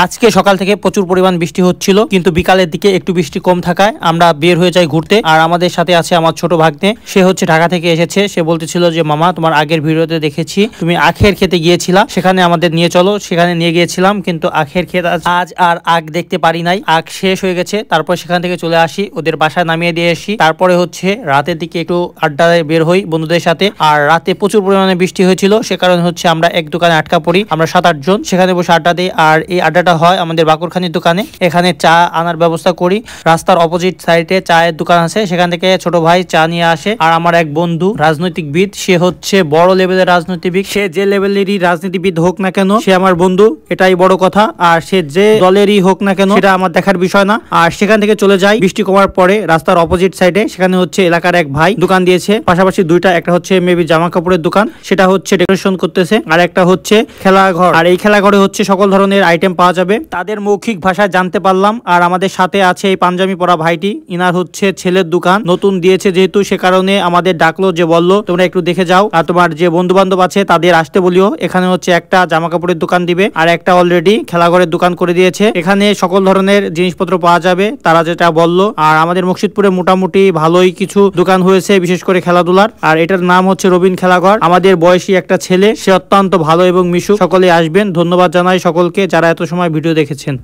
আজকে সকাল থেকে প্রচুর পরিমাণ বৃষ্টি হচ্ছিল, কিন্তু বিকালের দিকে একটু বৃষ্টি কম থাকায় আমরা বের হয়ে যাই ঘুরতে। আর আমাদের সাথে আছে আমার ছোট ভাগ্নে, সে হচ্ছে ঢাকা থেকে এসেছে। সে বলতেছিল যে মামা, তোমার আগের ভিডিওতে দেখেছি তুমি আখের খেতে গিয়েছিলা, সেখানে আমাদের নিয়ে চলো। সেখানে নিয়ে গিয়েছিলাম, কিন্তু আখের ক্ষেত আজ আর আখ দেখতে পারি নাই, আখ শেষ হয়ে গেছে। তারপর সেখান থেকে চলে আসি, ওদের বাসায় নামিয়ে দিয়ে আসি। তারপরে হচ্ছে রাতের দিকে একটু আড্ডায় বের হই বন্ধুদের সাথে। আর রাতে প্রচুর পরিমাণে বৃষ্টি হয়েছিল, সে কারণে হচ্ছে আমরা এক দোকানে আটকা পড়ি। আমরা 7-8 জন সেখানে বসে আড্ডা দিই। আর এই আড্ডাটা হয় আমাদের বাকুরখানির দোকানে। এখানে চা আনার ব্যবস্থা করি। রাস্তার অপোজিট সাইডে চায়ের দোকান আছে, সেখান থেকে ছোট ভাই চা নিয়ে আসে। আর আমার এক বন্ধু রাজনৈতিকবিদ, সে হচ্ছে বড় লেভেলের রাজনীতিবিদ। সে যে লেভেলেরই রাজনীতিবিদ হোক না কেন, সে আমার বন্ধু, এটাই বড় কথা। আর সে যে দলেরই হোক না কেন, সেটা আমার দেখার বিষয় না। আর সেখান থেকে চলে যাই বৃষ্টি কমার পরে রাস্তার অপোজিট সাইডে। সেখানে হচ্ছে এলাকার এক ভাই দোকান দিয়েছে, পাশাপাশি দুইটা, একটা হচ্ছে মেবি জামা কাপড়ের দোকান, সেটা হচ্ছে ডেকোরেশন করতেছে। আর একটা হচ্ছে খেলাঘর। আর এই খেলাঘরে হচ্ছে সকল ধরনের আইটেম পাওয়া যাবে। তাদের মৌখিক ভাষায় জানতে পারলাম। আর আমাদের সাথে আছে এই পাঞ্জাবি পরা ভাইটি, ইনার হচ্ছে ছেলের দোকান, নতুন দিয়েছে যেহেতু, সে কারণে আমাদের ডাকলো, যে বললো তোমরা একটু দেখে যাও, আর তোমার যে বন্ধু বান্ধব আছে তাদের আসতে বলিও। এখানে হচ্ছে একটা জামা কাপড়ের দোকান দিবে, আর একটা অলরেডি খেলাঘরের দোকান করে দিয়েছে। এখানে সকল ধরনের জিনিসপত্র পাওয়া যাবে, তারা যেটা বললো। আর আমাদের মুর্শিদপুরে মোটামুটি ভালোই কিছু দোকান হয়েছে, বিশেষ করে খেলাধুলার। আর এটার নাম হচ্ছে রবিন খেলাঘর। আমাদের বয়সী একটা ছেলে, সে অত্যন্ত ভালো এবং মিশুক। সকলে আসবেন। ধন্যবাদ জানাই সকলকে যারা এত সময় ভিডিও দেখেছেন।